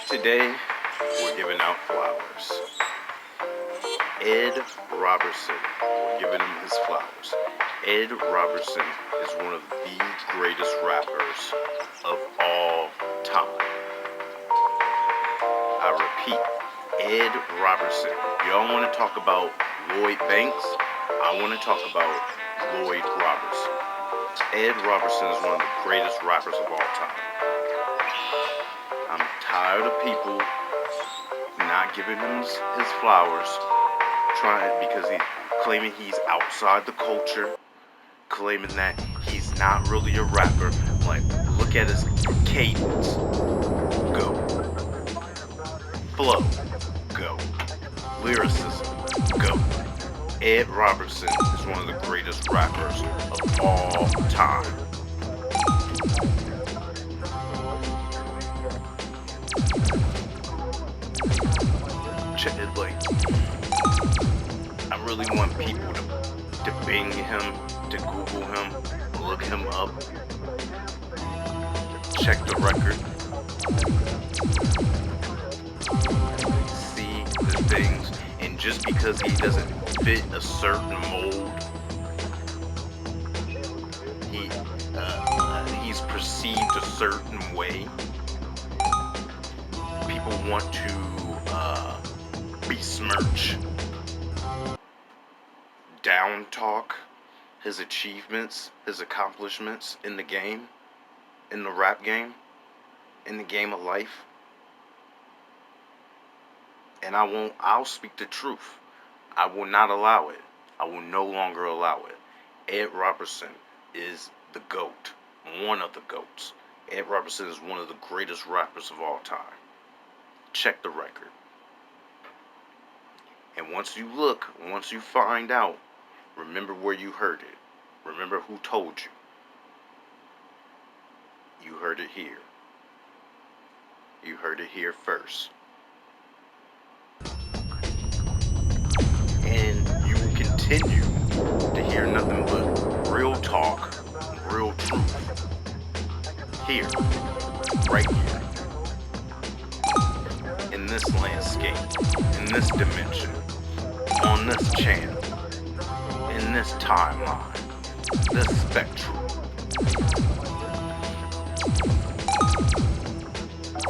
Today, we're giving out flowers. Ed Robertson, we're giving him his flowers. Ed Robertson is one of the greatest rappers of all time. I repeat, Ed Robertson. Y'all want to talk about Lloyd Banks? I want to talk about Lloyd Robertson. Ed Robertson is one of the greatest rappers of all time. I'm tired of people not giving him his flowers, because he's claiming he's outside the culture, claiming that he's not really a rapper. Like, look at his cadence. Go. Flow. Go. Lyricism. Go. Ed Robertson is one of the greatest rappers of all time. I really want people to Bing him, to Google him, look him up, check the record, see the things, and just because he doesn't fit a certain mold, he's perceived a certain way, people want to besmirch, down talk his achievements, his accomplishments in the game, in the rap game, in the game of life. And I'll speak the truth. I will not allow it. I will no longer allow it. Ed Robertson is the GOAT, one of the GOATs. Ed Robertson is one of the greatest rappers of all time. Check the record. And once you find out, remember where you heard it. Remember who told you. You heard it here. You heard it here first. And you will continue to hear nothing but real talk, real truth. Here. Right here. In this landscape. In this dimension. On this channel. In this timeline, this spectrum.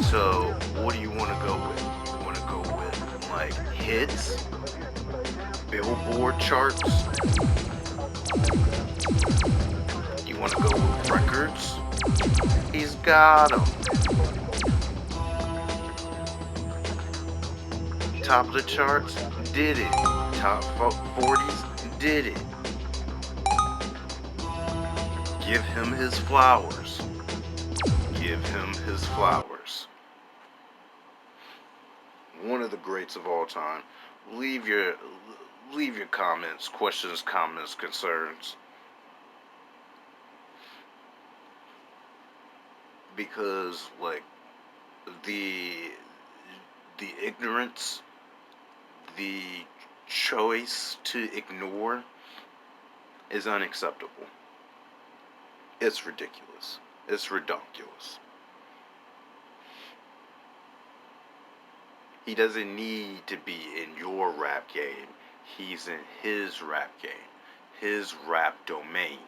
So, what do you want to go with? You want to go with, like, hits? Billboard charts? You want to go with records? He's got them. Top of the charts? Did it. Top 40s? Did it. Give him his flowers. Give him his flowers. One of the greats of all time. Leave your comments, questions, comments, concerns. Because, like, the ignorance, the choice to ignore is unacceptable. It's ridiculous. It's redonkulous. He doesn't need to be in your rap game. He's in his rap game. His rap domain.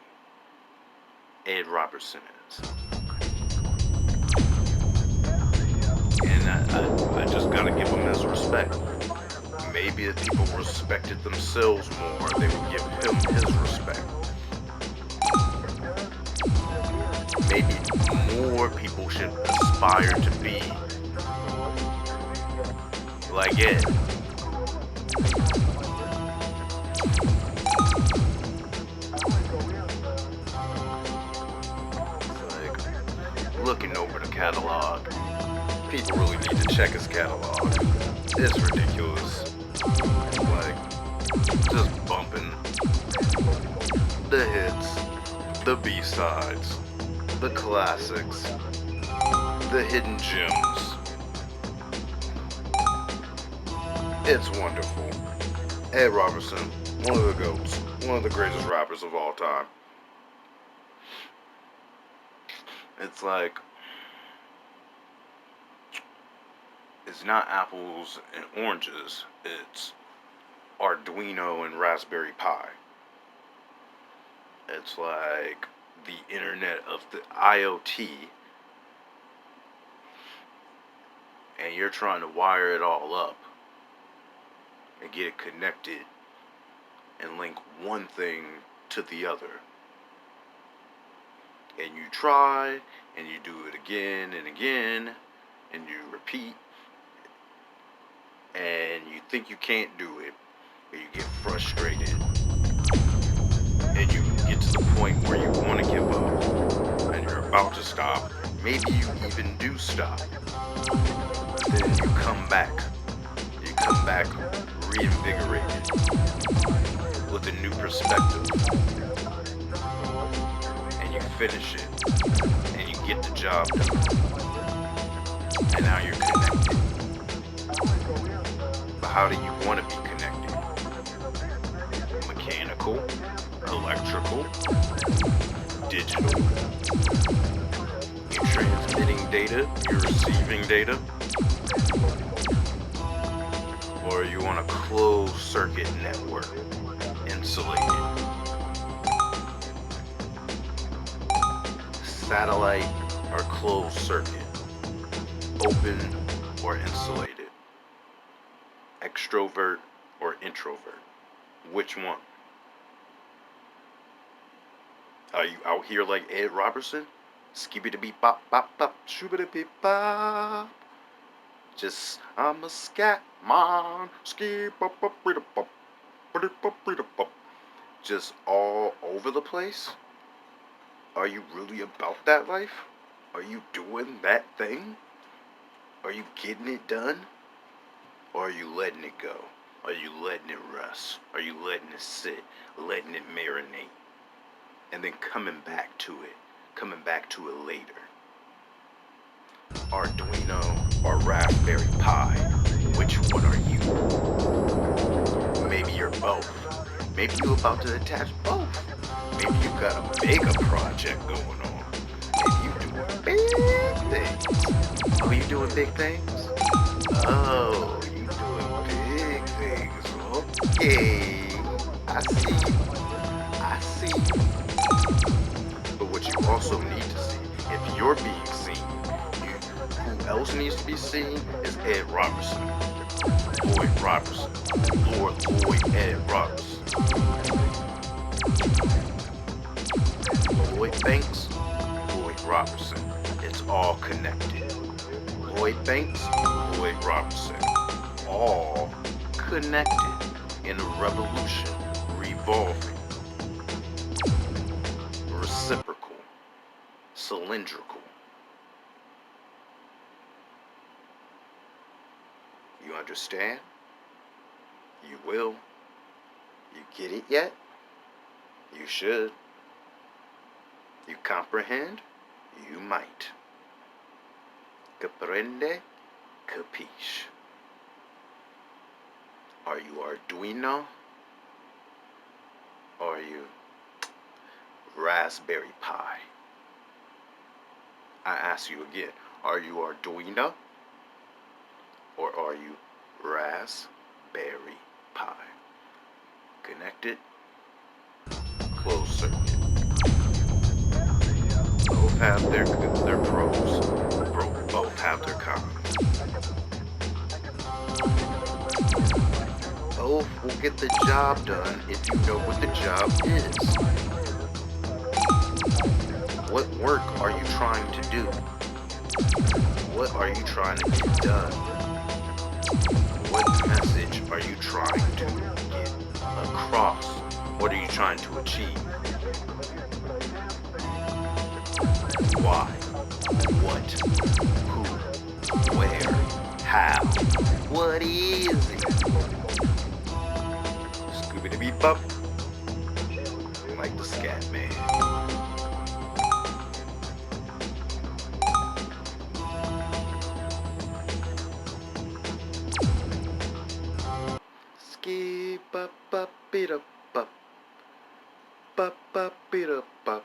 Ed Robertson is. And I just gotta give him his respect. Maybe if people respected themselves more, they would give him his respect. Maybe more people should aspire to be like Ed. It's like, looking over the catalog, people really need to check his catalog. It's ridiculous. Like, just bumping the hits, the B-sides, the classics, the hidden gems. It's wonderful. Ed Robertson, one of the GOATs, one of the greatest rappers of all time. It's like, it's not apples and oranges, it's Arduino and Raspberry Pi. It's like the internet of the IoT, and you're trying to wire it all up and get it connected and link one thing to the other. And you try, and you do it again and again, and you repeat, and you think you can't do it, or you get frustrated, and you get to the point where you want to give up, and you're about to stop. Maybe you even do stop. Then you come back. You come back reinvigorated with a new perspective. And you finish it. And you get the job done. And now you're connected. But how do you want to be connected? Mechanical, electrical, digital. You're transmitting data, you're receiving data. Or you want a closed circuit network, insulated. Satellite or closed circuit, open or insulated, extrovert or introvert. Which one? Are you out here like Ed Robertson? Skibbity beep bop bop bop, shoobity beep bop. Just, I'm a scat man, skip up up bop, bop. Just all over the place? Are you really about that life? Are you doing that thing? Are you getting it done? Or are you letting it go? Are you letting it rest? Are you letting it sit, letting it marinate? And then coming back to it later. Arduino or Raspberry Pi, which one are you? Maybe you're both. Maybe you're about to attach both. Maybe you got a mega project going on. Maybe you doing big things. Oh, you doing big things? Oh, you doing big things. Okay. I see. But what you also need to see, if you're being seen, who else needs to be seen is Ed Robertson. Lloyd Robertson. Lord Lloyd Ed Robertson. Lloyd Banks, Lloyd Robertson. It's all connected. Lloyd Banks, Lloyd Robertson. All connected in a revolution, revolving, reciprocal, cylindrical. You understand? You will. You get it yet? You should. You comprehend? You might. Comprende? Capiche. Are you Arduino? Or are you Raspberry Pi? I ask you again, are you Arduino? Or are you Raspberry Pi? Connected, closed circuit. Both have their pros. Both have their cons. Both will get the job done if you know what the job is. What work are you trying to do? What are you trying to get done? What message are you trying to get across? What are you trying to achieve? Why? What? Who? Where? How? What is it? Scooby-Doo-Beep-Bop. Like the Scat Man. Skip-up-up-beat-up-up. Skip-up-up-beat-up-up.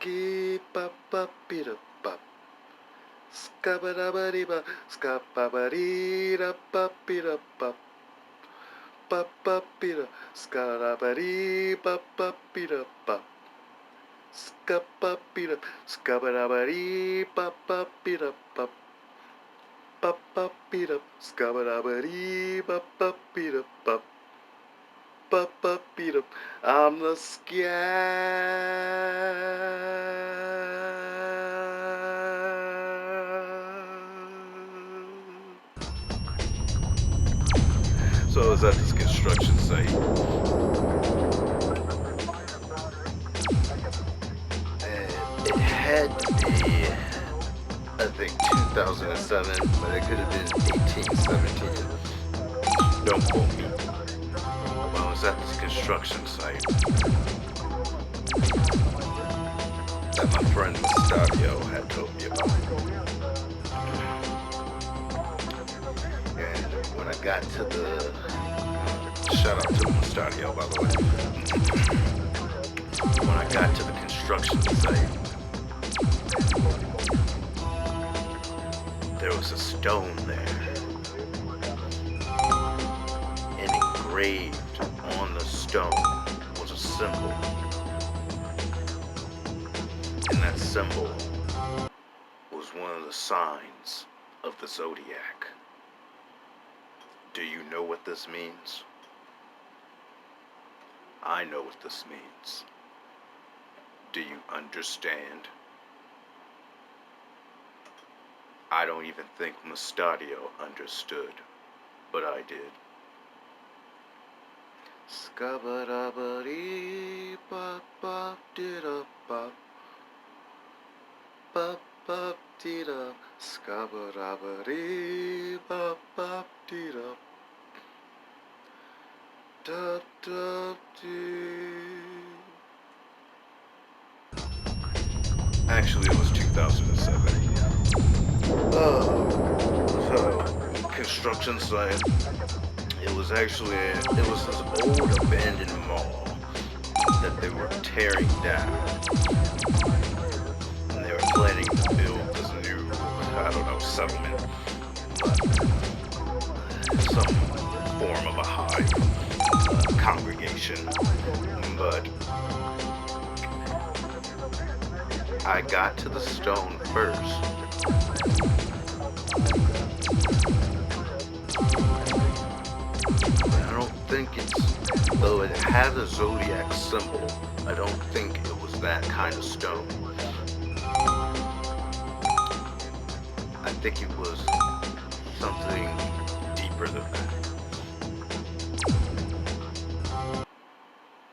Ski ba ba bida ba. Skabadabadiba, skababadida ba bida ba. Ba ba bida, skabadabadi ba ba bida ba. Skababida, skabadabadi ba ba bida ba. Ba ba bida, skabadabadi ba ba bida ba. Ba ba bida, I'm the So I was at this construction site, and it had to be, I think, 2007, but it could have been 18, 17. Don't quote me. Well, I was at this construction site that my friend Mustadio had told me about. And when I got to the shout out to Mustadio, by the way. When I got to the construction site, there was a stone there, and engraved on the stone was a symbol, and that symbol was one of the signs of the zodiac. Do you know what this means? I know what this means. Do you understand? I don't even think Mustadio understood, but I did. Skabadabadi bop bop dida bop bop bop dida. Skabadabadi bop bop dida. Da da dee. Actually, it was 2007. So construction site. It was this old abandoned mall that they were tearing down, and they were planning to build this new, settlement, but some form of a hive congregation. But I got to the stone first. Though it had a zodiac symbol, I don't think it was that kind of stone. I think it was something deeper than that.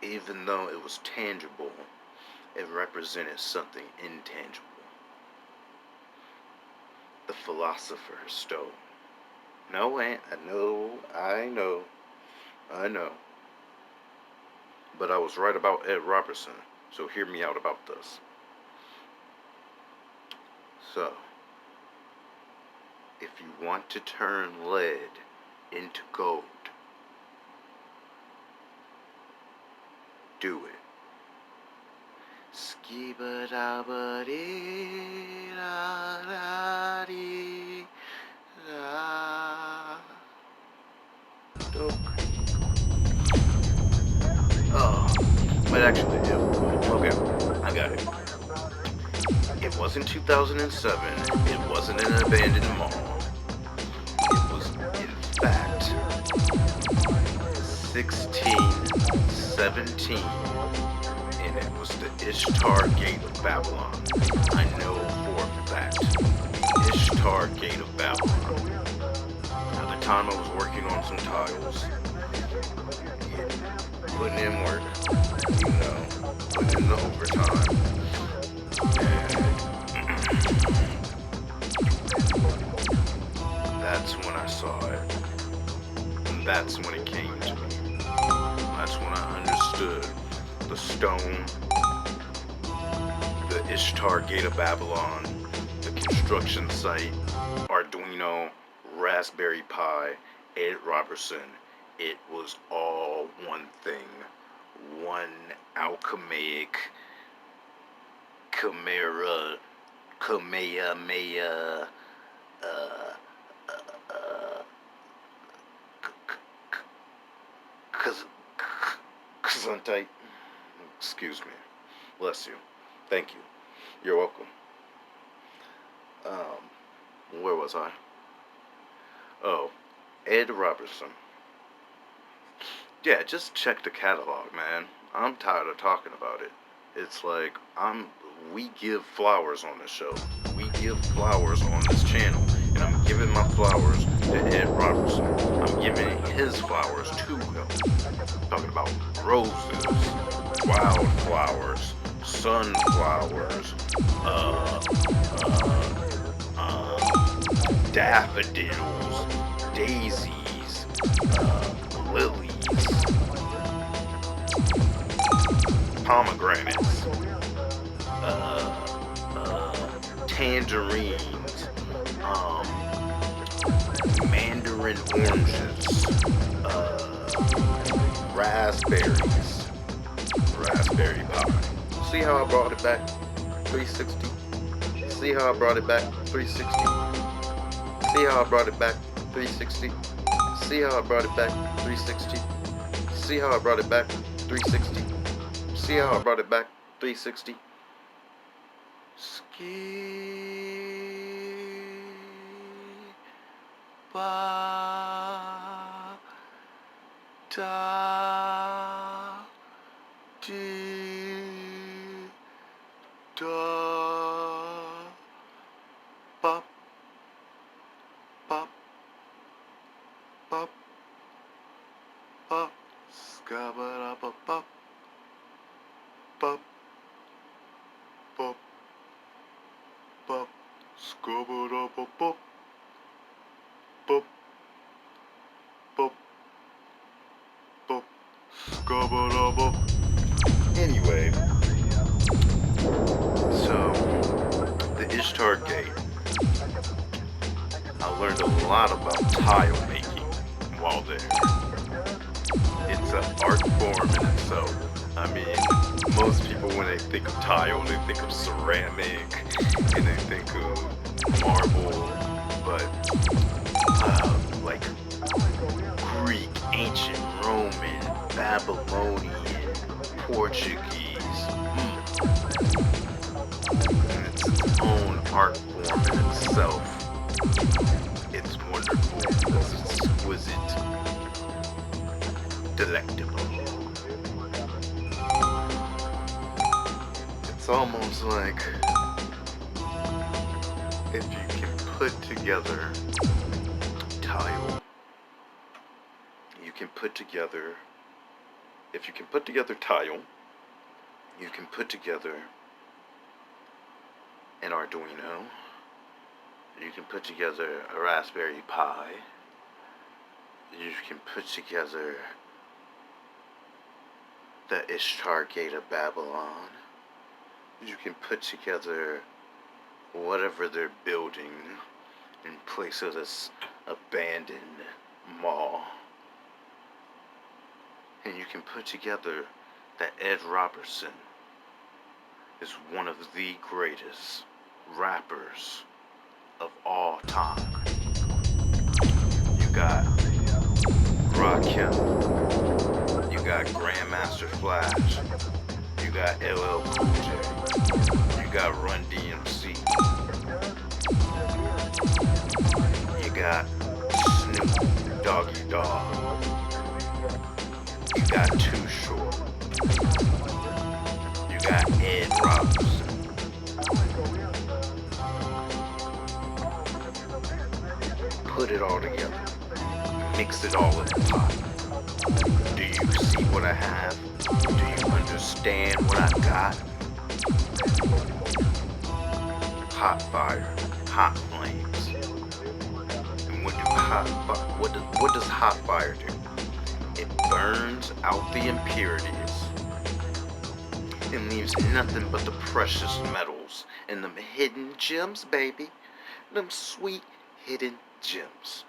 Even though it was tangible, it represented something intangible. The Philosopher's Stone. No, I know. But I was right about Ed Robertson, so hear me out about this. So, if you want to turn lead into gold, do it. Skibba-dabba-dee-da-da-dee-da. Oh, but actually, okay, I got it. It wasn't 2007. It wasn't an abandoned mall. It was, in fact, 1617, and it was the Ishtar Gate of Babylon. I know for a fact, the Ishtar Gate of Babylon. At the time, I was working on some tiles, putting in work, putting in the overtime, and that's when I saw it. And that's when it came to me. That's when I understood the stone, the Ishtar Gate of Babylon, the construction site, Arduino, Raspberry Pi, Ed Robertson. It was all one thing, one alchemaic Chimera, Kamehameha, uh, Gesundheit. Excuse me. Bless you. Thank you. You're welcome. Where was I? Oh, Ed Robertson. Yeah, just check the catalog, man. I'm tired of talking about it. It's like, we give flowers on this show. We give flowers on this channel. And I'm giving my flowers to Ed Robertson. I'm giving his flowers to him. Talking about roses, wildflowers, sunflowers, daffodils, daisies, lilies, pomegranates, tangerines, mandarin oranges, raspberries, raspberry pie. See how I brought it back 360? See how I brought it back 360? See how I brought it back 360? See how I brought it back 360? See how I brought it back 360? See how I brought it back 360? Ski ba da di da pop pop pop pop scabba pop pop pop pop pop scabba pop pop pop pop pop scabba pop. Anyway, so the Ishtar Gate. I learned a lot about tile making while there. It's an art form in itself. I mean, most people when they think of tile, they think of ceramic, and they think of marble, but like Greek, ancient Roman, Babylonian, Portuguese. And it's its own art form in itself. It's wonderful, it's exquisite, delectable. It's almost like if you can put together tile, you can put together tile, you can put together an Arduino, you can put together a Raspberry Pi, you can put together the Ishtar Gate of Babylon, you can put together whatever they're building in place of this abandoned mall. And you can put together that Ed Robertson is one of the greatest rappers of all time. You got Rakim, you got Grandmaster Flash, you got LL Cool J, you got Run DMC, you got Snoop Doggy Dogg, you got Too Short, you got Ed Robertson. Put it all together, mix it all in the pot. Do you see what I have? Do you understand what I got? Hot fire, hot flames. And what does hot fire do? It burns out the impurities and leaves nothing but the precious metals and them hidden gems, baby. Them sweet hidden gems.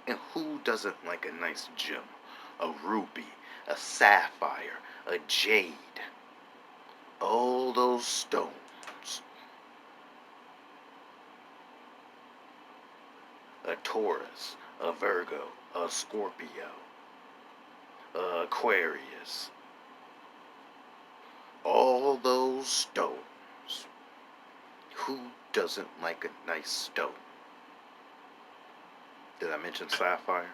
And who doesn't like a nice gem? A ruby, a sapphire, a jade. all those stones. A Taurus, a Virgo, a Scorpio, a Aquarius. All those stones. Who doesn't like a nice stone? Did I mention sapphire?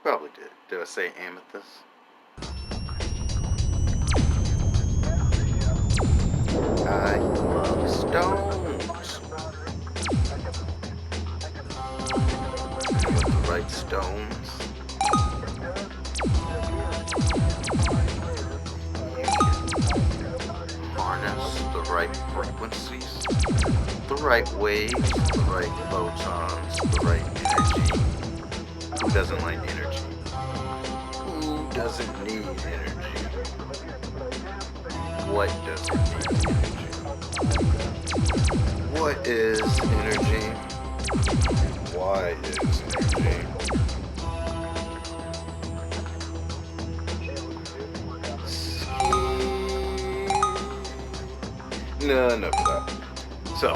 Probably did. Did I say amethyst? I love stones. With the right stones, you can harness the right frequencies, the right waves, the right photons, the right energy. Who doesn't like energy? Who doesn't need energy? What doesn't need energy? What is energy? Why is energy? No, enough of that. So,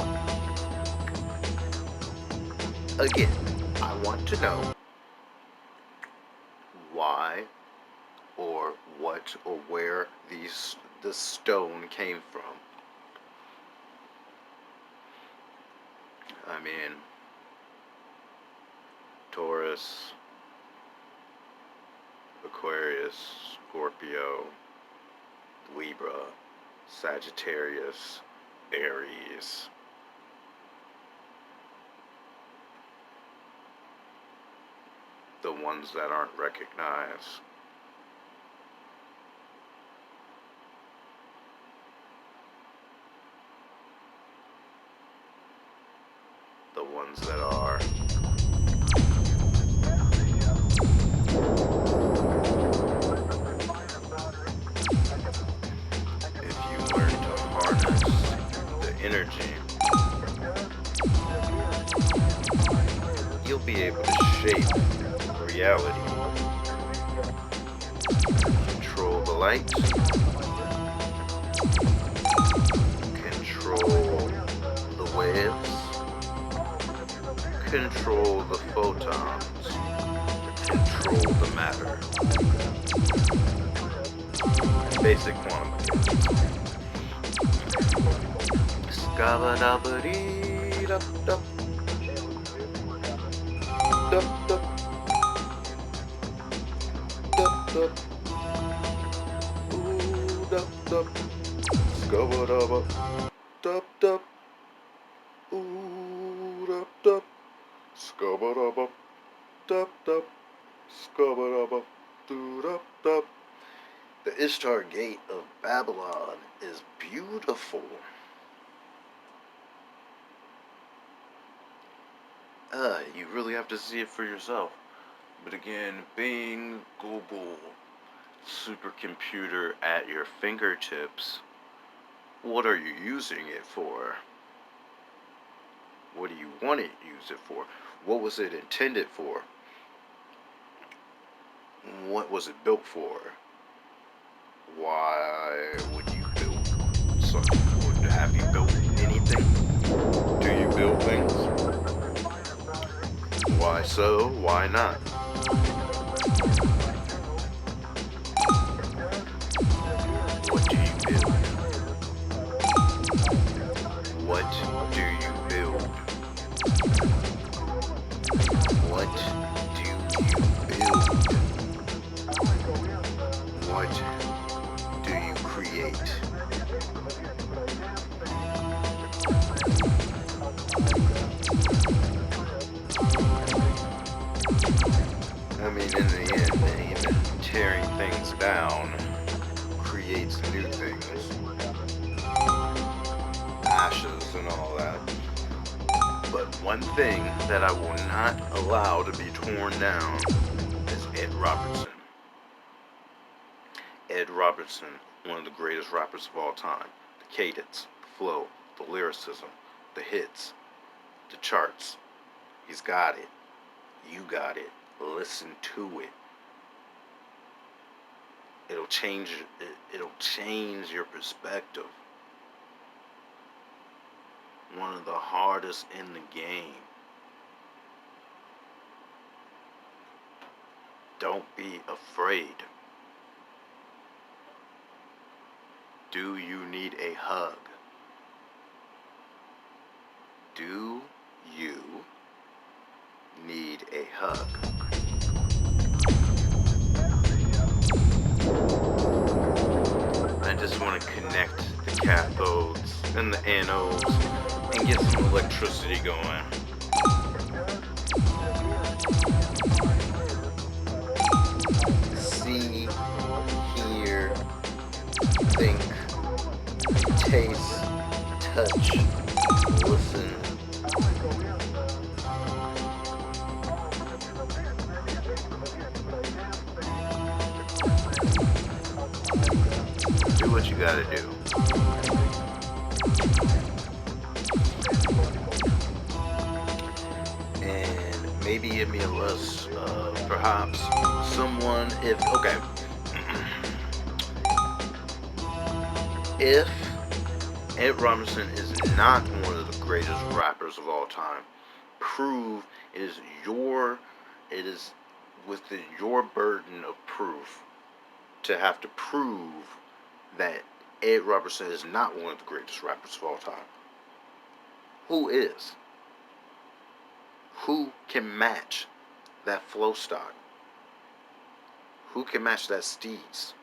again, I want to know why or what or where the stone came from. I mean, Taurus, Aquarius, Scorpio, Libra, Sagittarius, Aries. The ones that aren't recognized. The ones that are. If you learn to harness the energy, you'll be able to shape reality. Control the light. Control the waves. Control the photons. Control the matter. Basic quantum mechanics. Scabba-dabba-dee-dup-dup. Dup-dup. Dup-dup. Ooh, dup-dup. Scabba-dabba. Dup-dup. Ooh, dup-dup. Scabba-dabba. Dup-dup. Scabba-dabba. Doo-dup-dup. The Ishtar Gate of Babylon is beautiful. You really have to see it for yourself. But again, being global supercomputer at your fingertips, what are you using it for? What do you want to use it for? What was it intended for? What was it built for? Why would you build something? Have you built anything? Do you build things? Why so? Why not? What do you build? What do you build? What do you build? What do you create? I mean, in the end, even tearing things down creates new things. Ashes and all that. But one thing that I will not allow to be torn down is Ed Robertson. Ed Robertson, one of the greatest rappers of all time. The cadence, the flow, the lyricism, the hits, the charts. He's got it. You got it. Listen to it. It'll change your perspective. One of the hardest in the game. Don't be afraid. Do you need a hug? Do you need a hug? I just want to connect the cathodes and the anodes and get some electricity going. See, hear, think, taste, touch, listen. Do what you gotta do. And maybe give me a list of perhaps someone, if Ed Robinson is not one of the greatest rappers of all time, prove it is within your burden of proof to have to prove that Ed Robinson is not one of the greatest rappers of all time. Who is? Who can match that flow style? Who can match that steez?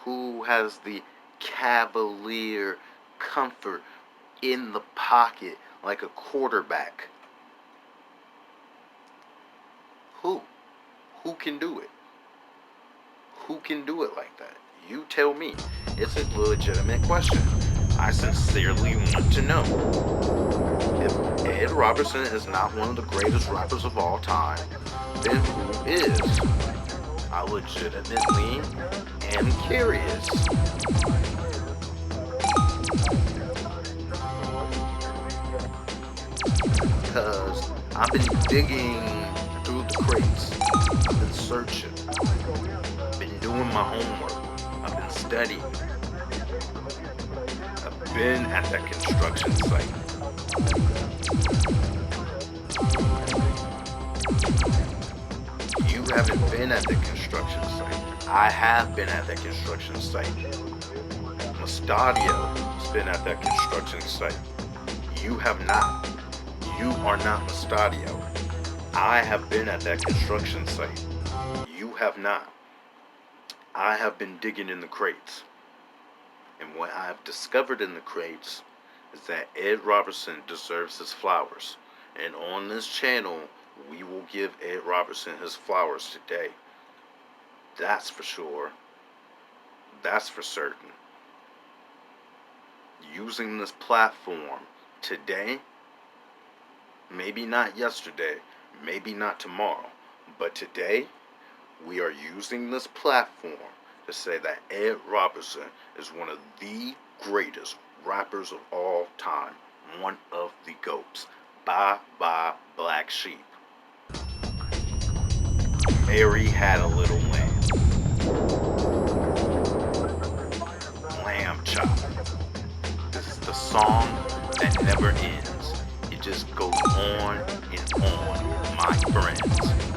Who has the cavalier comfort in the pocket like a quarterback? Who? Who can do it? Who can do it like that? You tell me. It's a legitimate question. I sincerely want to know. If Ed Robinson is not one of the greatest rappers of all time, then who is? I legitimately am curious. Because I've been digging through the crates. I've been searching. I've been doing my homework. I've been studying. I've been at that construction site. You haven't been at the construction site. I have been at that construction site. Mustadio has been at that construction site. You have not. You are not Mustadio. I have been at that construction site. You have not. I have been digging in the crates. And what I have discovered in the crates is that Ed Robinson deserves his flowers. And on this channel, we will give Ed Robinson his flowers today. That's for sure. That's for certain. Using this platform today, maybe not yesterday, maybe not tomorrow, but today, we are using this platform to say that Ed Robinson is one of the greatest rappers of all time. One of the GOATs. Bye bye Black Sheep. Mary had a little lamb. Lamb chop. This is the song that never ends. It just goes on and on, my friends.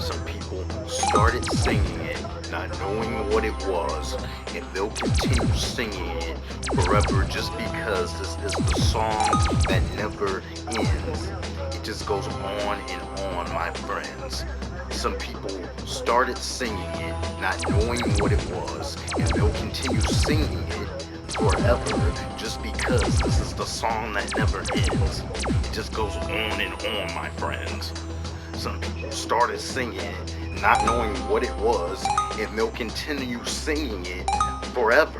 Some people started singing it, not knowing what it was, and they'll continue singing it forever just because this is the song that never ends. It just goes on and on, my friends. Some people started singing it, not knowing what it was, and they'll continue singing it forever just because this is the song that never ends. It just goes on and on, my friends. Some people started singing it, not knowing what it was, and they'll continue singing it forever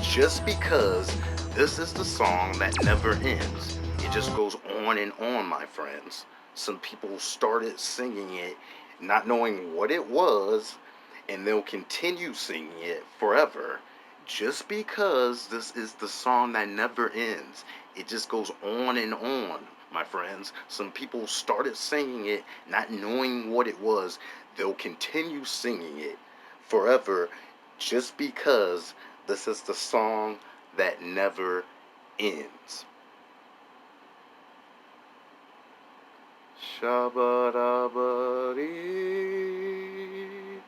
just because this is the song that never ends. It just goes on and on, my friends. Some people started singing it, not knowing what it was, and they'll continue singing it forever just because this is the song that never ends. It just goes on and on, my friends. Some people started singing it not knowing what it was. They'll continue singing it forever just because this is the song that never ends. Shabba-dabba-dee,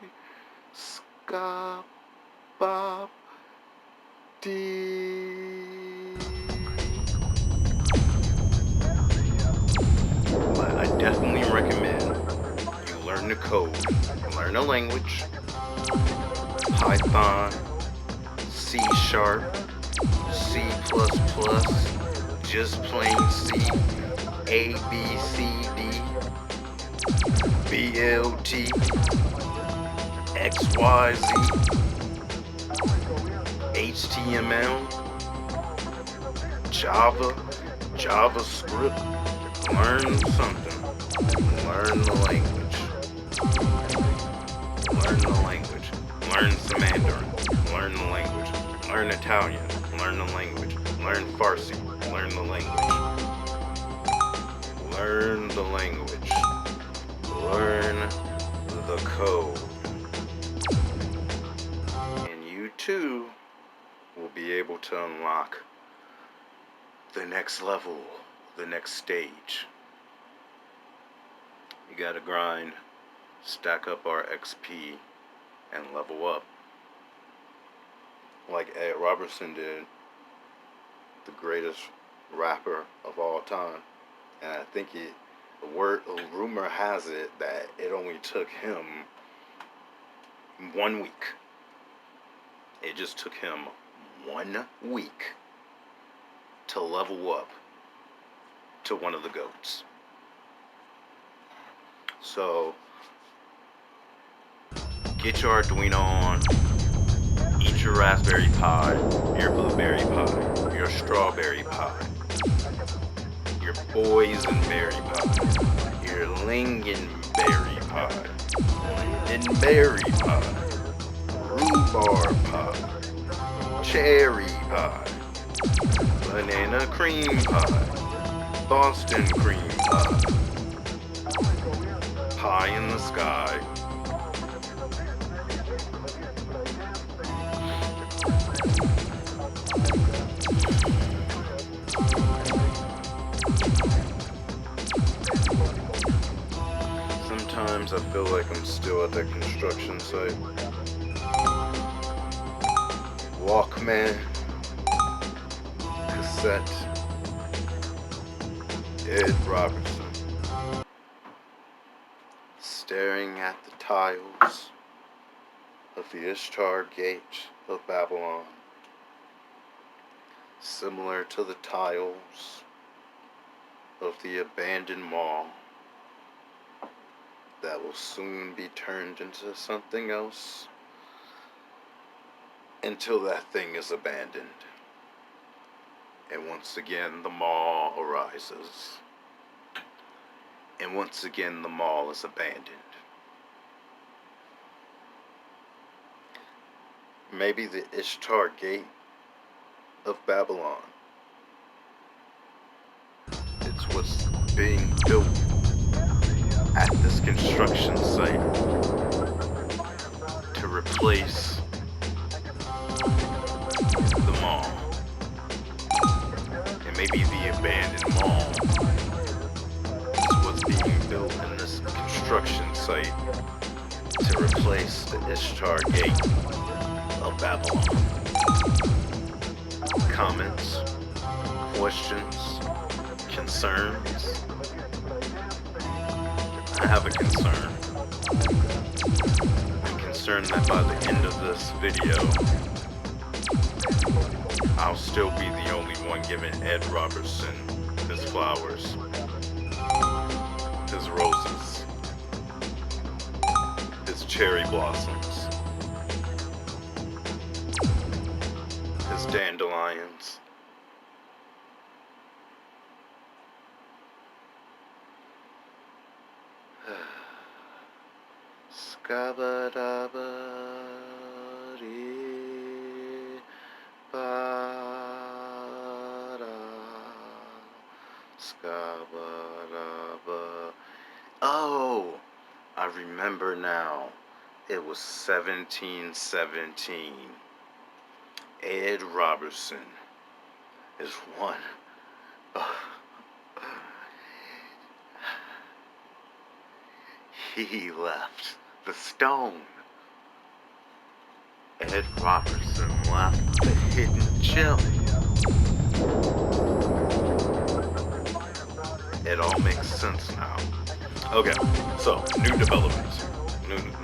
ska-bop-dee. But I definitely recommend you learn the code, learn a language, Python, C#, C++, just plain C, A, B, C, D, BLT, XYZ, HTML, Java, JavaScript. Learn something. Learn the language. Learn the language. Learn some Mandarin. Learn the language. Learn Italian. Learn the language. Learn Farsi. Learn the language. Learn the language. Learn the code. And you too will be able to unlock the next level, the next stage. You gotta grind, stack up our XP, and level up. Like Ed Robertson did, the greatest rapper of all time. And I think a rumor has it that it only took him 1 week. It just took him 1 week to level up to one of the GOATs. So, get your Arduino on, eat your Raspberry Pi, your Blueberry Pie, your Strawberry Pie, your Boysenberry Pie, your Lingonberry Pie, Lindenberry Pie, Rhubarb Pie, Cherry Pie, Banana Cream Pie, Boston Cream Pie, Pie in the Sky. Sometimes I feel like I'm still at that construction site. Walkman, cassette, Ed Robertson. Staring at the tiles of the Ishtar Gate of Babylon, similar to the tiles of the abandoned mall that will soon be turned into something else until that thing is abandoned. And once again, the mall arises. And once again, the mall is abandoned. Maybe the Ishtar Gate of Babylon. It's what's being built at this construction site to replace the mall. And maybe the abandoned mall is what's being built in this construction site to replace the Ishtar Gate of Babylon. Comments, questions, concerns? I have a concern. I'm concerned that by the end of this video, I'll still be the only one giving Ed Robertson his flowers, his roses, his cherry blossoms, his dandelions. Skabba-dabba-dee, ba-da, Scabba. Oh, I remember now. It was 1717. Ed Robertson is one. He left the stone. Ed Robertson left the hidden gem. It all makes sense now. Okay, so new developments.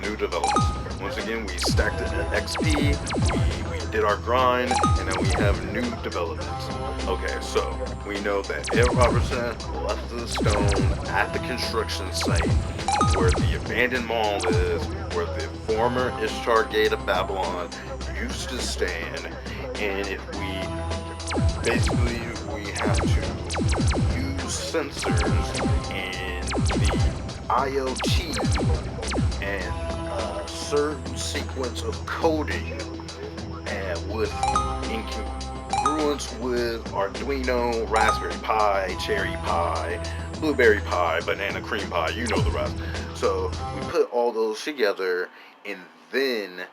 New developments. Once again, we stacked it at XP, we did our grind, and then we have new developments. Okay, so we know that Ed Robertson left the stone at the construction site where the abandoned mall is, where the former Ishtar Gate of Babylon used to stand, and if we have to use sensors and the IoT and a certain sequence of coding and in congruence with Arduino, Raspberry Pi, Cherry Pie, Blueberry Pie, Banana Cream Pie, you know the rest. So we put all those together, and then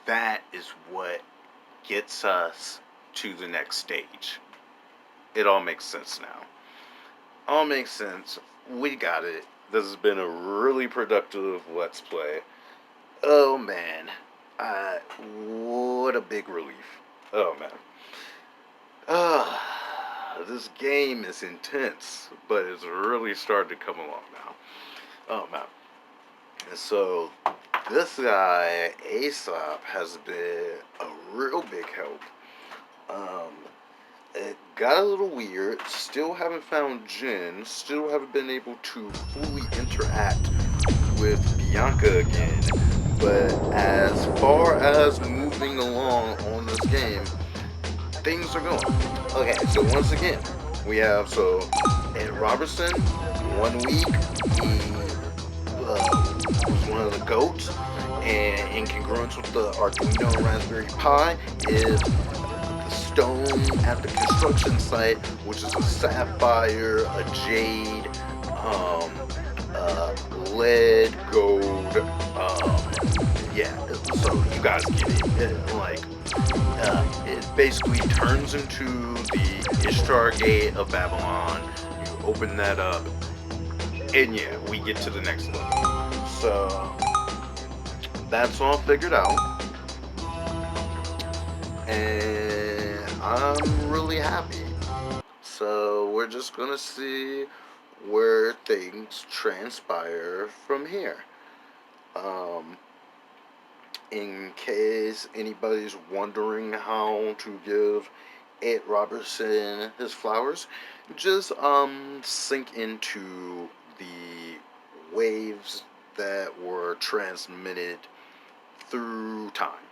that is what gets us to the next stage. It all makes sense now. All makes sense. We got it. This has been a really productive Let's Play. Oh man. What a big relief. Oh man. This game is intense, but it's really starting to come along now. Oh man. And so, this guy, Aesop, has been a real big help. It got a little weird. Still haven't found Jin. Still haven't been able to fully interact with Bianca again. But as far as moving along on this game, things are going. Okay, so once again, we have Ed Robertson. 1 week, he was one of the goats, and in congruence with the Arduino and Raspberry Pi is stone at the construction site, which is a sapphire, a jade, lead, gold, yeah, so you guys get it. It basically turns into the Ishtar Gate of Babylon. You open that up, and yeah, we get to the next level. So, that's all figured out. And I'm really happy. So we're just gonna see where things transpire from here. In case anybody's wondering how to give Ed Robertson his flowers, just sink into the waves that were transmitted through time,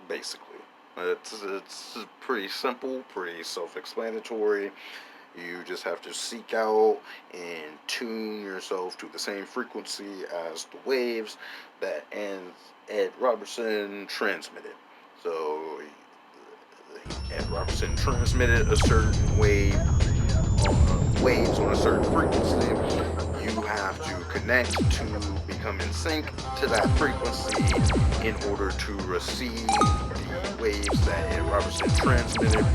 basically. It's pretty simple, pretty self-explanatory. You just have to seek out and tune yourself to the same frequency as the waves that Ed Robertson transmitted. So Ed Robertson transmitted a certain waves on a certain frequency. You have to connect to become in sync to that frequency in order to receive the waves that Ed Robertson transmitted.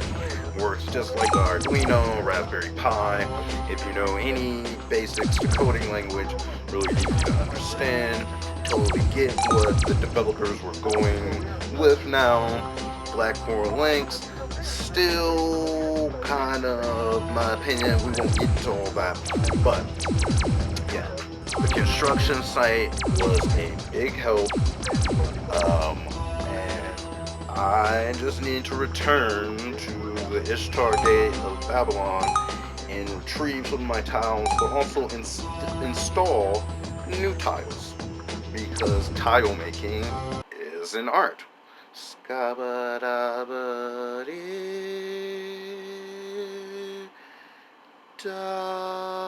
Works just like the Arduino, Raspberry Pi. If you know any basics to coding language, really easy to understand. Totally get what the developers were going with now. Black 4 links, still kind of, my opinion, we won't get into all that, but yeah, the construction site was a big help, and I just need to return to the Ishtar Gate of Babylon and retrieve some of my tiles, but also install new tiles, because tile making is an art. Scabba-dabba-dee-da.